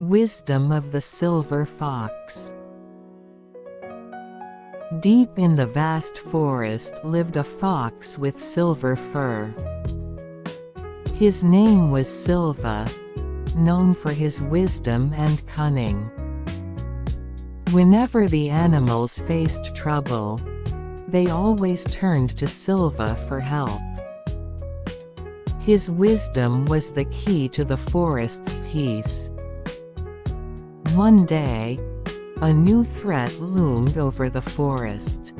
Wisdom of the Silver Fox. Deep in the vast forest lived a fox with silver fur. His name was Silva, known for his wisdom and cunning. Whenever the animals faced trouble, they always turned to Silva for help. His wisdom was the key to the forest's peace. One day, a new threat loomed over the forest.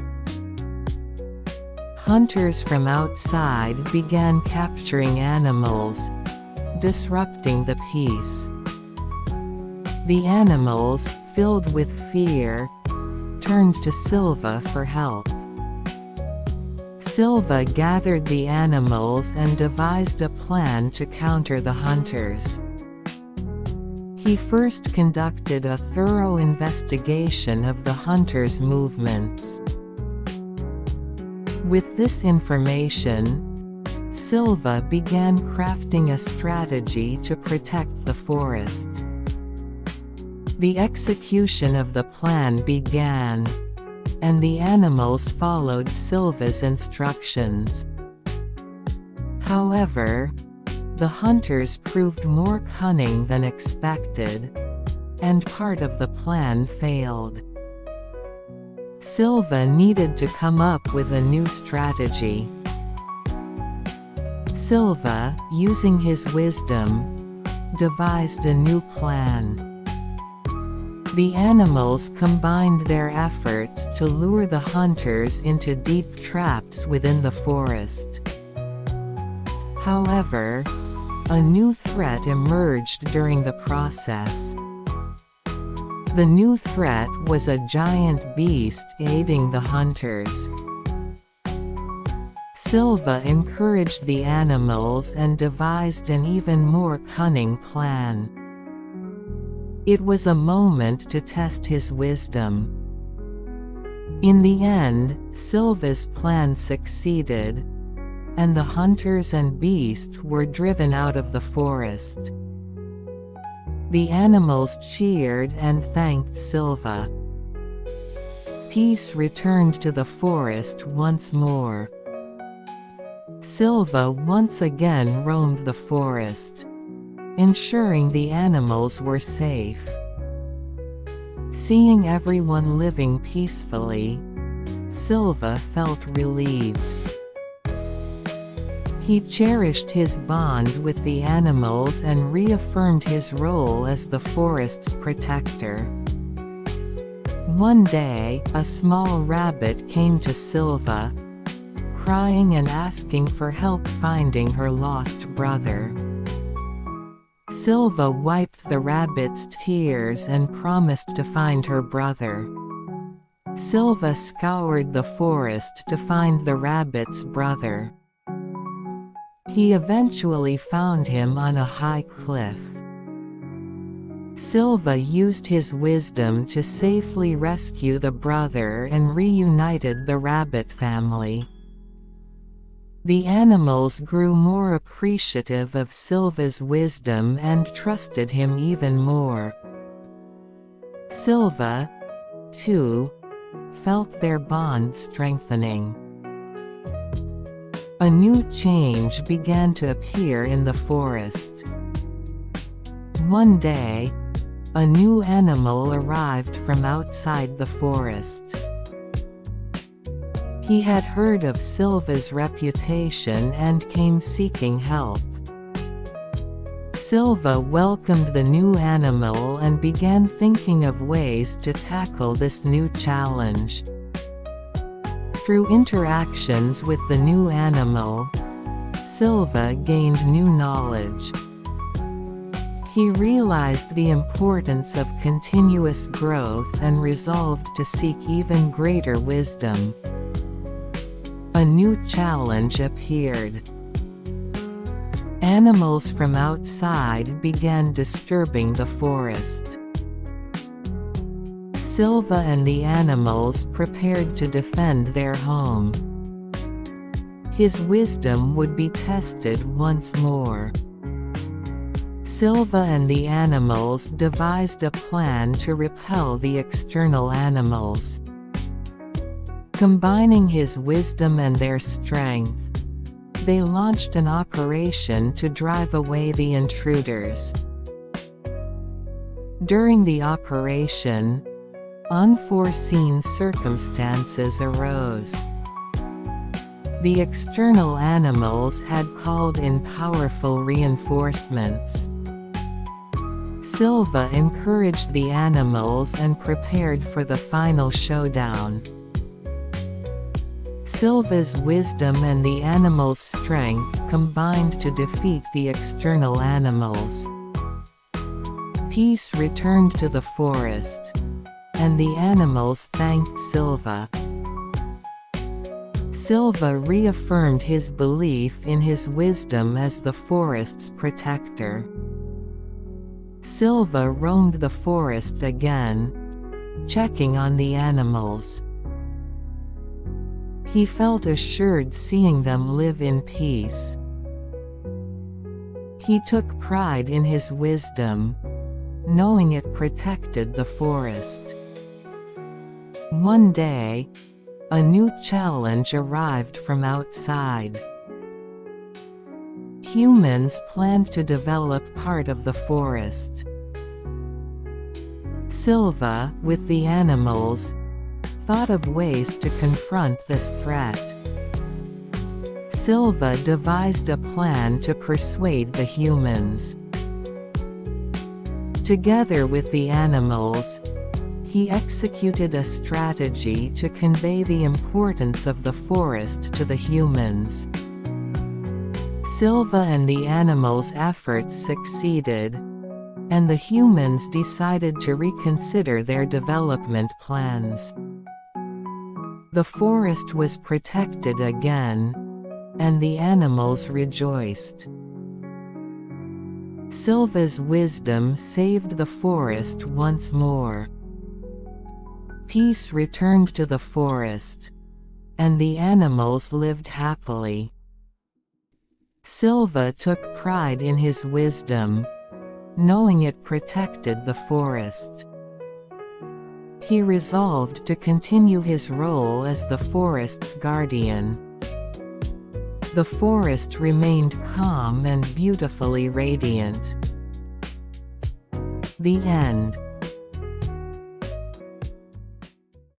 Hunters from outside began capturing animals, disrupting the peace. The animals, filled with fear, turned to Silva for help. Silva gathered the animals and devised a plan to counter the hunters. He first conducted a thorough investigation of the hunters' movements. With this information, Silva began crafting a strategy to protect the forest. The execution of the plan began, and the animals followed Silva's instructions. However, the hunters proved more cunning than expected, and part of the plan failed. Silva needed to come up with a new strategy. Silva, using his wisdom, devised a new plan. The animals combined their efforts to lure the hunters into deep traps within the forest. However, a new threat emerged during the process. The new threat was a giant beast aiding the hunters. Silva encouraged the animals and devised an even more cunning plan. It was a moment to test his wisdom. In the end, Silva's plan succeeded, and the hunters and beast were driven out of the forest. The animals cheered and thanked Silva. Peace returned to the forest once more. Silva once again roamed the forest, ensuring the animals were safe. Seeing everyone living peacefully, Silva felt relieved. He cherished his bond with the animals and reaffirmed his role as the forest's protector. One day, a small rabbit came to Silva, crying and asking for help finding her lost brother. Silva wiped the rabbit's tears and promised to find her brother. Silva scoured the forest to find the rabbit's brother. He eventually found him on a high cliff. Silva used his wisdom to safely rescue the brother and reunited the rabbit family. The animals grew more appreciative of Silva's wisdom and trusted him even more. Silva, too, felt their bond strengthening. A new change began to appear in the forest. One day, a new animal arrived from outside the forest. He had heard of Silva's reputation and came seeking help. Silva welcomed the new animal and began thinking of ways to tackle this new challenge. Through interactions with the new animal, Silva gained new knowledge. He realized the importance of continuous growth and resolved to seek even greater wisdom. A new challenge appeared. Animals from outside began disturbing the forest. Silva and the animals prepared to defend their home. His wisdom would be tested once more. Silva and the animals devised a plan to repel the external animals. Combining his wisdom and their strength, they launched an operation to drive away the intruders. During the operation, unforeseen circumstances arose. The external animals had called in powerful reinforcements. Silva encouraged the animals and prepared for the final showdown. Silva's wisdom and the animals' strength combined to defeat the external animals. Peace returned to the forest, and the animals thanked Silva. Silva reaffirmed his belief in his wisdom as the forest's protector. Silva roamed the forest again, checking on the animals. He felt assured seeing them live in peace. He took pride in his wisdom, knowing it protected the forest. One day, a new challenge arrived from outside. Humans planned to develop part of the forest. Silva, with the animals, thought of ways to confront this threat. Silva devised a plan to persuade the humans. Together with the animals, he executed a strategy to convey the importance of the forest to the humans. Silva and the animals' efforts succeeded, and the humans decided to reconsider their development plans. The forest was protected again, and the animals rejoiced. Silva's wisdom saved the forest once more. Peace returned to the forest, and the animals lived happily. Silva took pride in his wisdom, knowing it protected the forest. He resolved to continue his role as the forest's guardian. The forest remained calm and beautifully radiant. The end.